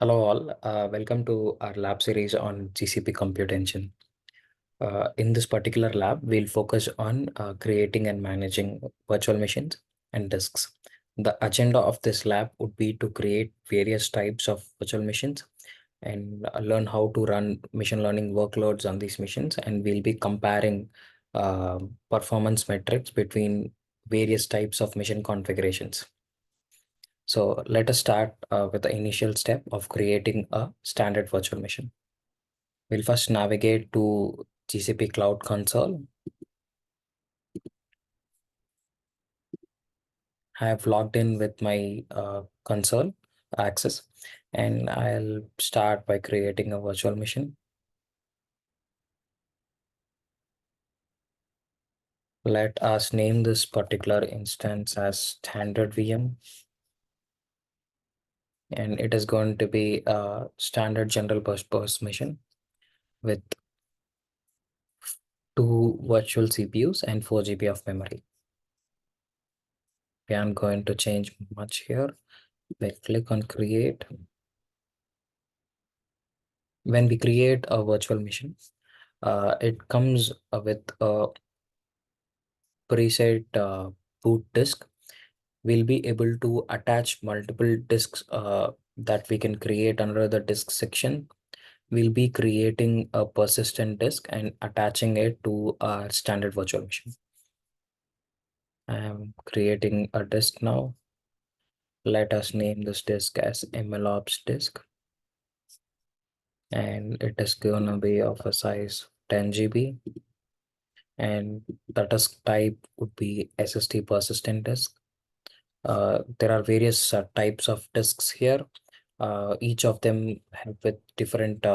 Hello all, welcome to our lab series on GCP Compute Engine. In this particular lab, we'll focus on creating and managing virtual machines and disks. The agenda of this lab would be to create various types of virtual machines and learn how to run machine learning workloads on these machines. And we'll be comparing performance metrics between various types of machine configurations. So let us start with the initial step of creating a standard virtual machine. We'll first navigate to GCP Cloud Console. I have logged in with my console access, and I'll start by creating a virtual machine. Let us name this particular instance as standard VM, and it is going to be a standard general purpose machine with 2 virtual CPUs and 4 GB of memory. I'm going to change much here. I click on create. When we create a virtual machine, it comes with a preset boot disk. We'll be able to attach multiple disks that we can create under the disk section. We'll be creating a persistent disk and attaching it to our standard virtual machine. I am creating a disk now. Let us name this disk as MLOps disk. And it is gonna be of a size 10 GB, and the disk type would be SSD persistent disk. There are various types of disks here. Each of them have with different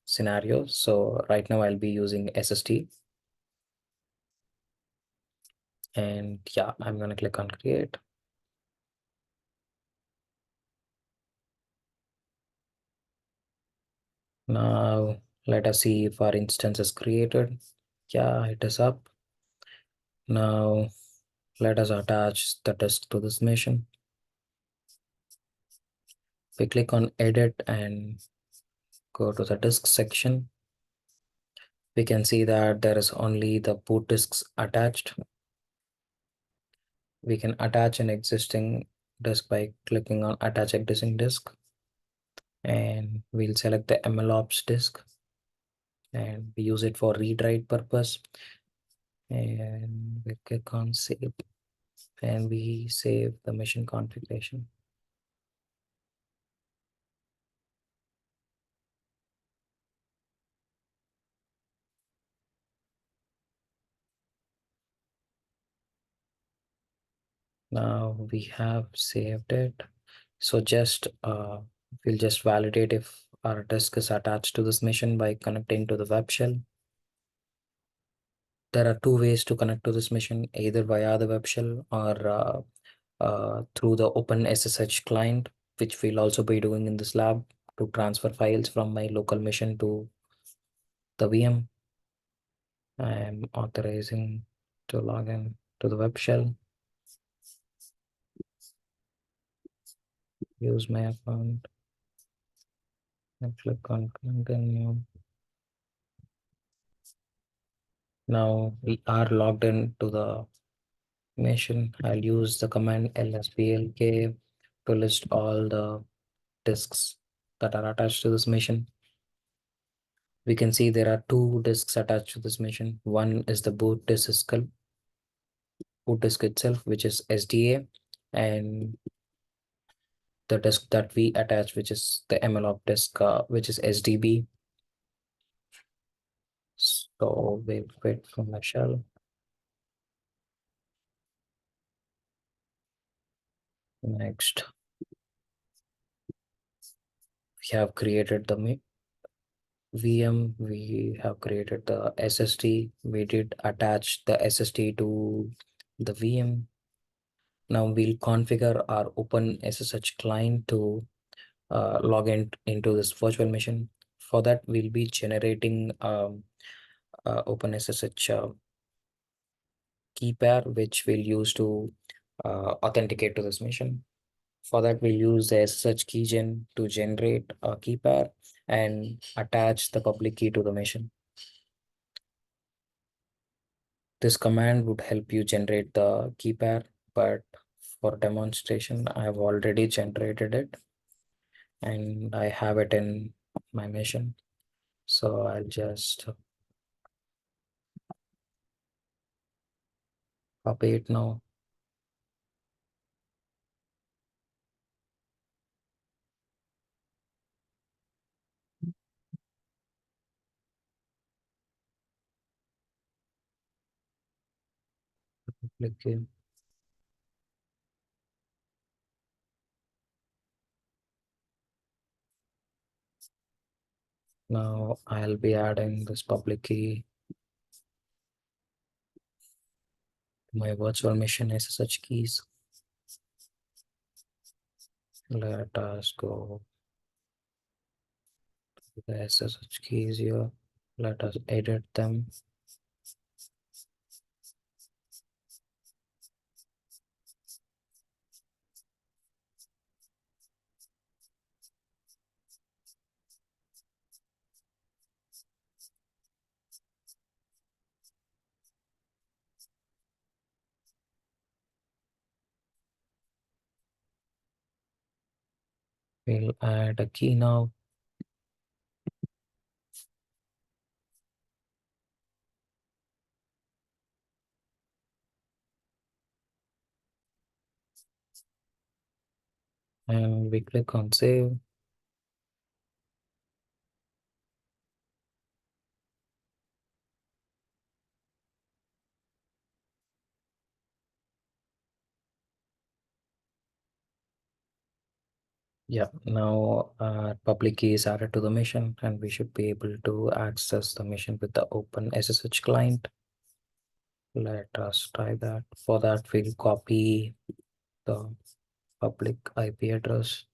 scenarios. So right now I'll be using SSD, and yeah, I'm gonna click on create. Now let us see if our instance is created. Yeah, it is up. Now let us attach the disk to this machine. We click on edit and go to the disk section. We can see that there is only the boot disks attached. We can attach an existing disk by clicking on attach existing disk, and we'll select the MLOps disk and we use it for read write purpose, and we click on save and we save the machine configuration. Now we have saved it. So we'll just validate if our disk is attached to this machine by connecting to the web shell. There are two ways to connect to this machine, either via the web shell or through the open SSH client, which we'll also be doing in this lab to transfer files from my local machine to the VM. I am authorizing to log in to the web shell. Use my account and click on continue. Now we are logged in to the machine. I'll use the command lsblk to list all the disks that are attached to this machine. We can see there are 2 disks attached to this machine. One is the boot disk itself, which is SDA, and the disk that we attach, which is the MLOP disk, which is SDB. So we'll quit from the shell. Next, we have created the VM, we have created the SSD. We did attach the SSD to the VM. Now we'll configure our open SSH client to log into this virtual machine. For that, we'll be generating open SSH key pair, which we'll use to authenticate to this machine. For that, we'll use the SSH keygen to generate a key pair and attach the public key to the machine. This command would help you generate the key pair, but for demonstration, I have already generated it and I have it in my machine. So I'll just copy it now. Click here. Now I'll be adding this public key to my virtual machine SSH keys. Let us go to the SSH keys here. Let us edit them. We'll add a key now. And we click on save. Yeah, now our public key is added to the machine and we should be able to access the machine with the open SSH client. Let us try that. For that, we'll copy the public IP address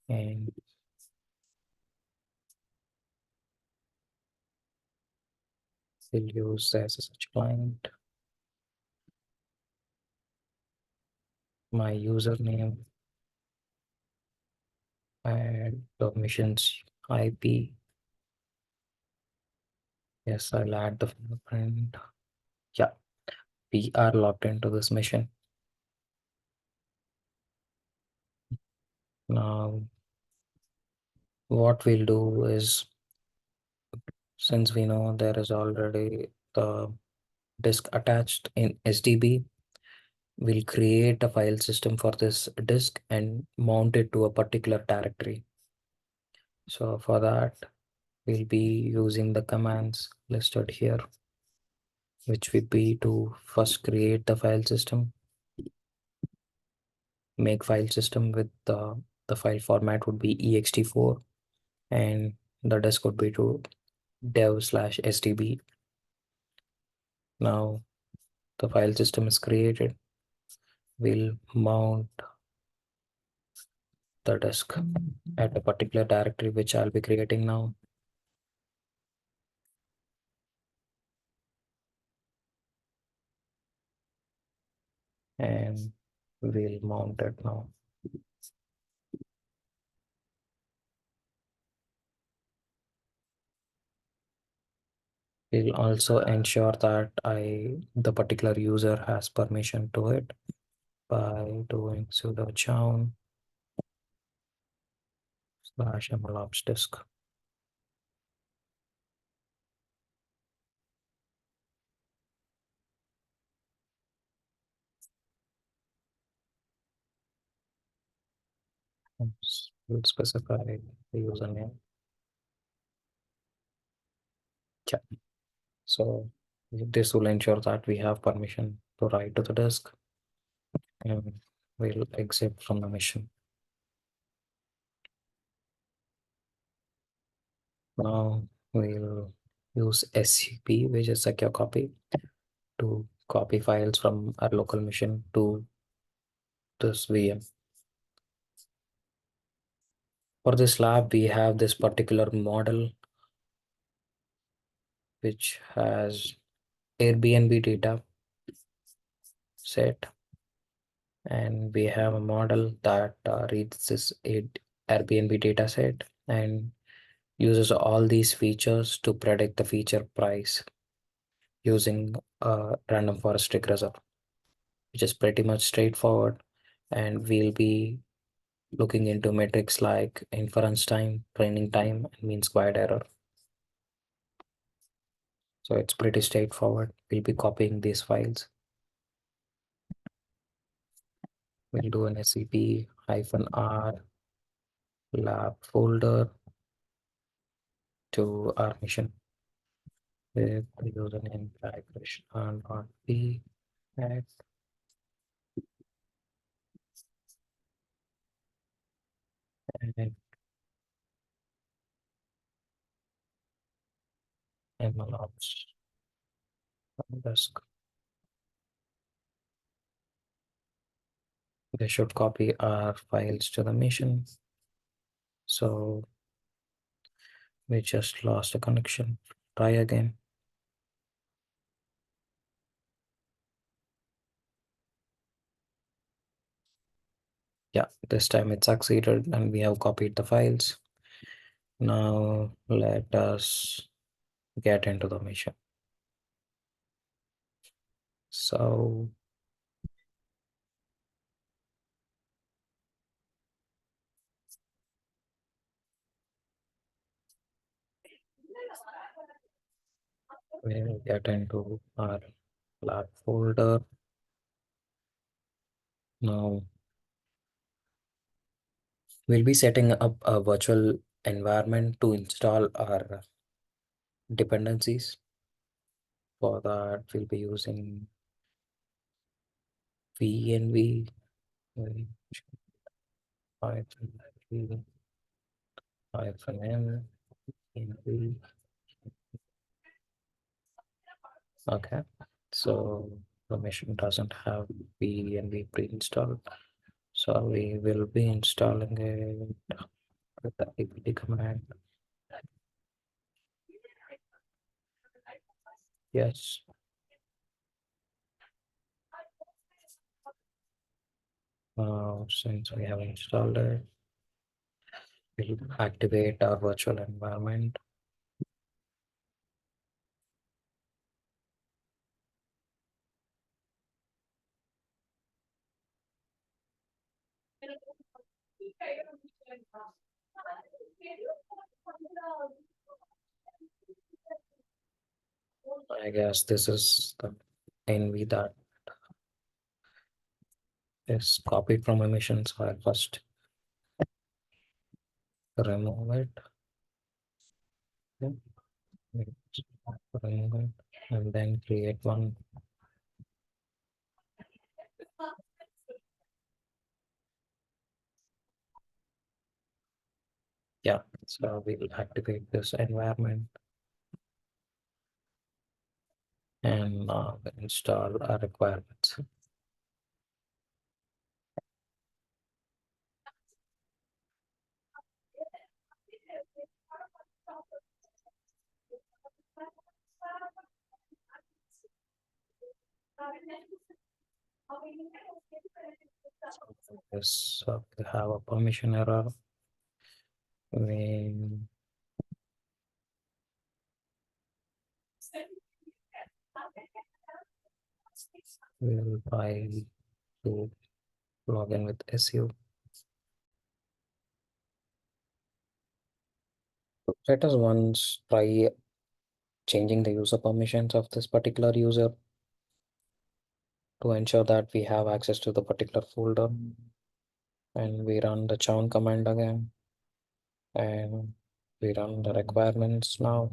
and we'll use the SSH client, my username, and the mission's IP. Yes, I'll add the fingerprint. Yeah, we are logged into this mission. Now, what we'll do is, since we know there is already the disk attached in SDB, we'll create a file system for this disk and mount it to a particular directory. So for that, we'll be using the commands listed here, which will be to first create the file system, make file system with the file format would be ext4, and the disk would be to dev/sdb. Now the file system is created. We'll mount the disk at a particular directory, which I'll be creating now. And we'll mount it now. We'll also ensure that the particular user has permission to it by doing sudo chown /mlops disk. We'll specify the username. Yeah. So this will ensure that we have permission to write to the disk, and we'll exit from the mission. Now we'll use SCP, which is secure copy, to copy files from our local machine to this VM. For this lab, we have this particular model which has Airbnb data set And we have a model that reads this Airbnb data set and uses all these features to predict the feature price using a random forest regressor, which is pretty much straightforward. And we'll be looking into metrics like inference time, training time, and mean squared error. So it's pretty straightforward. We'll be copying these files. We'll do an SCP-R lab folder to our mission with the username Krishna.p at and mlops disk. They should copy our files to the mission. So we just lost a connection. Try again. Yeah, this time it succeeded and we have copied the files. Now let us get into the mission. So we'll get into our lab folder. Now we'll be setting up a virtual environment to install our dependencies. For that, we'll be using VNV hyphen V hyphen M env. Okay, so the machine doesn't have VNV pre-installed, so we will be installing it with the apt command. Yes. Since we have installed it, we'll activate our virtual environment. I guess this is the NV that is copied from emission, so I'll first remove it. Okay. Remove it and then create one. Yeah, so we'll activate this environment and install our requirements. Yes, so we have a permission error. We will try to log in with SU. Let us once try changing the user permissions of this particular user to ensure that we have access to the particular folder. And we run the chown command again and we run the requirements now.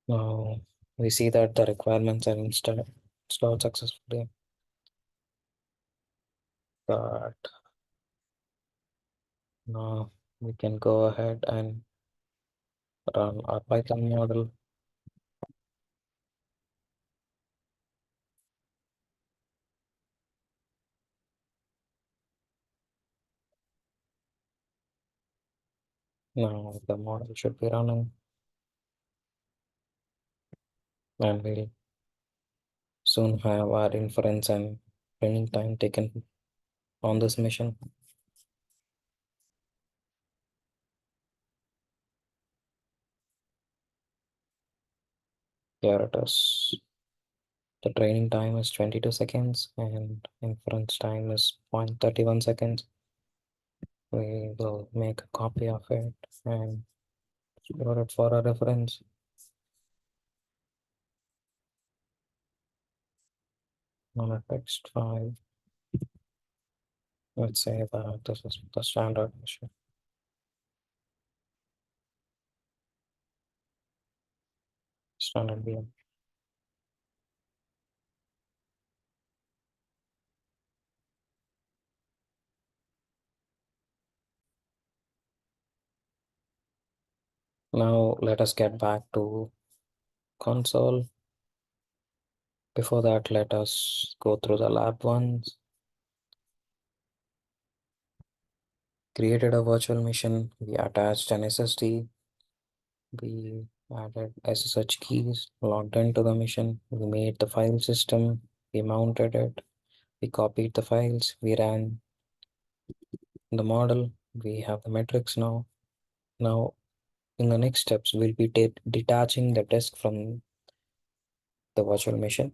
Now we see that the requirements are installed successfully. But now we can go ahead and run our Python model. Now the model should be running. and we'll soon have our inference and training time taken on this mission. Here it is. The training time is 22 seconds and inference time is 0.31 seconds. We will make a copy of it and store it for a reference. On a text file, let's say that this is the standard mission. Standard VM. Now let us get back to console. Before that, let us go through the lab ones. Created a virtual machine. We attached an SSD. We added SSH keys, logged into the machine. We made the file system. We mounted it. We copied the files. We ran the model. We have the metrics now. Now, in the next steps, we'll be detaching the disk from the virtual machine,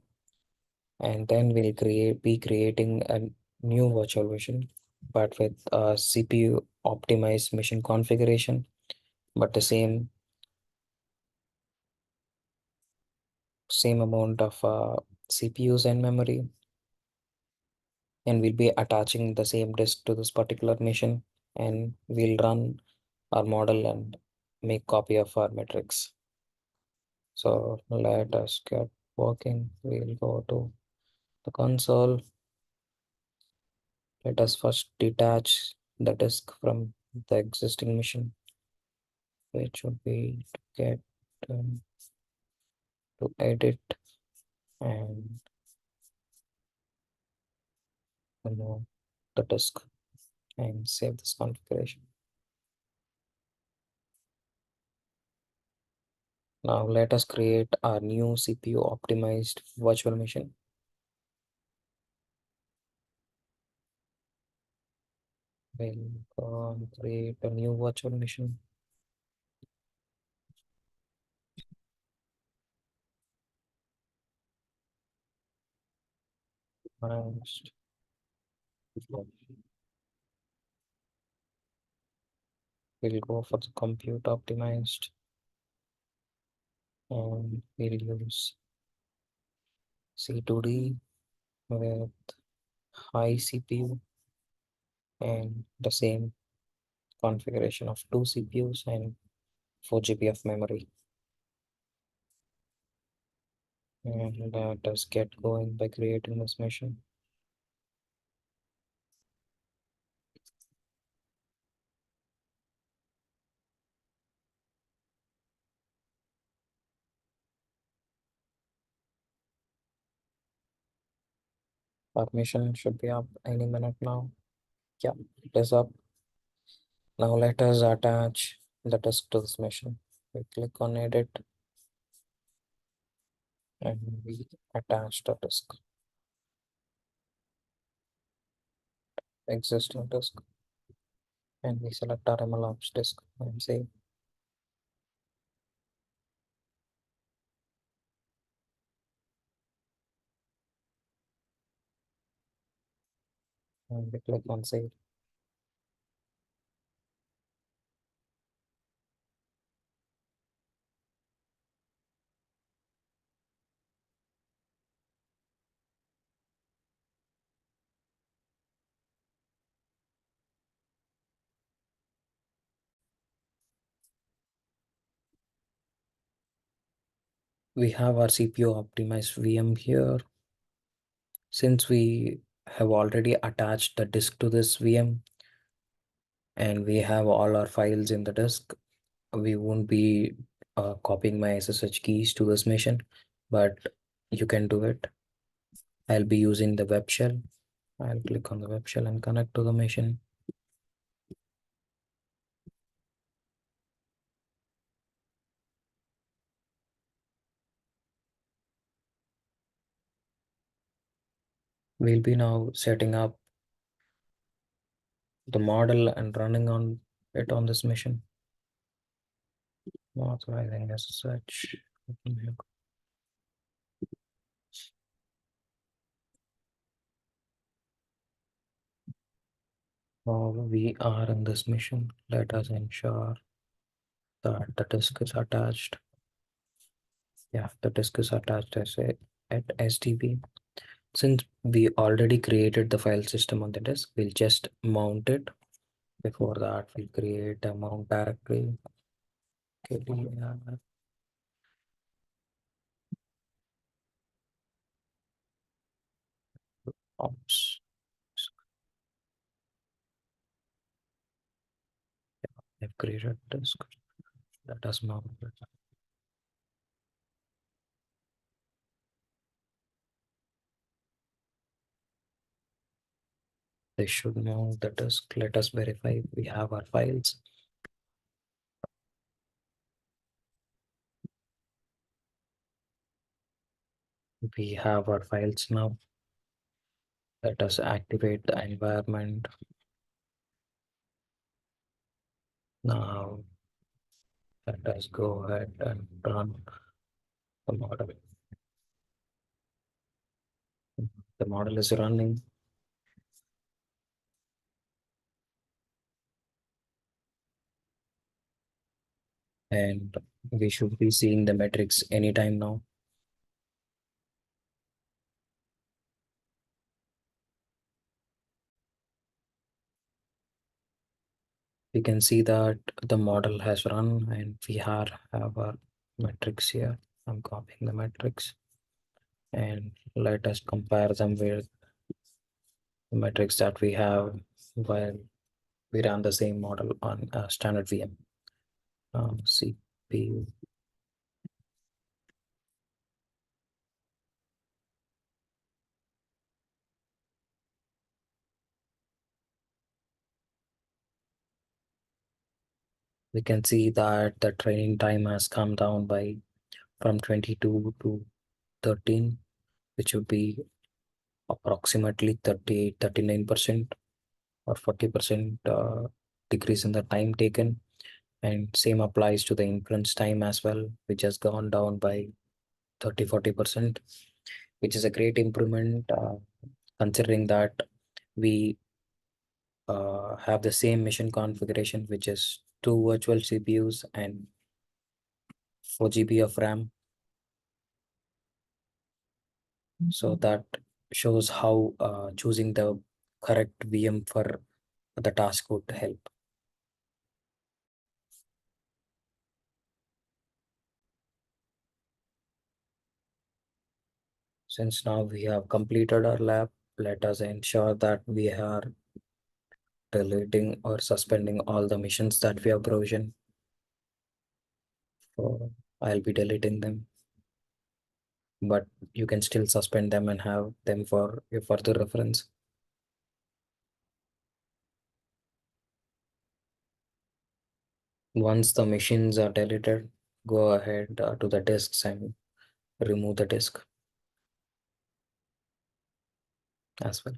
and then we'll be creating a new virtual machine, but with a CPU optimized machine configuration, but the same amount of CPUs and memory, and we'll be attaching the same disk to this particular machine, and we'll run our model and make copy of our metrics. So let us get working. We'll go to the console. Let us first detach the disk from the existing machine, which would be to get to edit and remove the disk and save this configuration. Now let us create our new CPU optimized virtual machine. We'll go and create a new virtual machine. Next, we'll go for the compute optimized and we'll use C2D with high CPU and the same configuration of two CPUs and 4 GB of memory. And let us get going by creating this machine. Our mission should be up any minute now. Yeah, it is up. Now let us attach the disk to this machine. We click on edit and we attach the disk, existing disk, and we select our MLOps disk and save. And we click on save. We have our CPU optimized VM here. Since we have already attached the disk to this VM and we have all our files in the disk, we won't be copying my SSH keys to this machine, but you can do it. I'll be using the web shell. I'll click on the web shell and connect to the machine. We'll be now setting up the model and running on it on this mission. Authorizing as such. While we are in this mission, let us ensure that the disk is attached. Yeah, the disk is attached as a at STB. Since we already created the file system on the disk, we'll just mount it. Before that, we'll create a mount directory. Ops. I've created disk. Let us mount it. They should mount the disk. Let us verify we have our files. We have our files now. Let us activate the environment. Now let us go ahead and run the model. The model is running, and we should be seeing the metrics anytime now. We can see that the model has run and we have our metrics here. I'm copying the metrics and let us compare them with the metrics that we have while we run the same model on a standard VM. CPU. We can see that the training time has come down by from 22 to 13, which would be approximately 39% or 40% decrease in the time taken. And same applies to the inference time as well, which has gone down by 30-40%, which is a great improvement considering that we have the same mission configuration, which is two virtual CPUs and 4 GB of RAM. So that shows how choosing the correct VM for the task would help. Since now we have completed our lab, let us ensure that we are deleting or suspending all the missions that we have provisioned. So I'll be deleting them, but you can still suspend them and have them for your further reference. Once the machines are deleted, go ahead to the disks and remove the disk as well.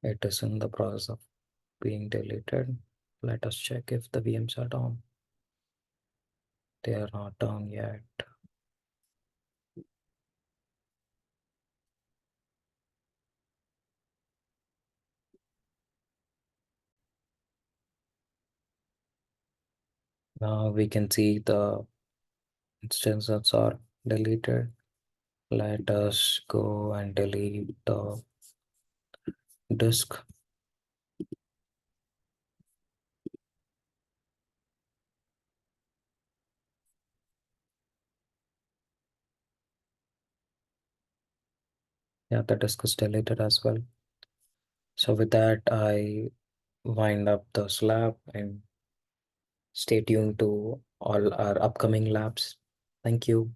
It is in the process of being deleted. Let us check if the VMs are down. They are not down yet. Now we can see the instances are deleted. Let us go and delete the disk. Yeah, the disk is deleted as well. So with that, I wind up the lab and stay tuned to all our upcoming labs. Thank you.